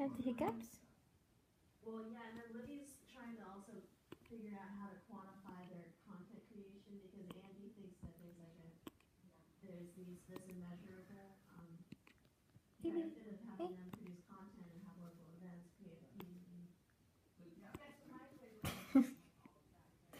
have the hiccups? Well, yeah, and then Libby's trying to also figure out how to quantify their content creation because Andy thinks that there's like there's immeasurable benefit of having them produce content and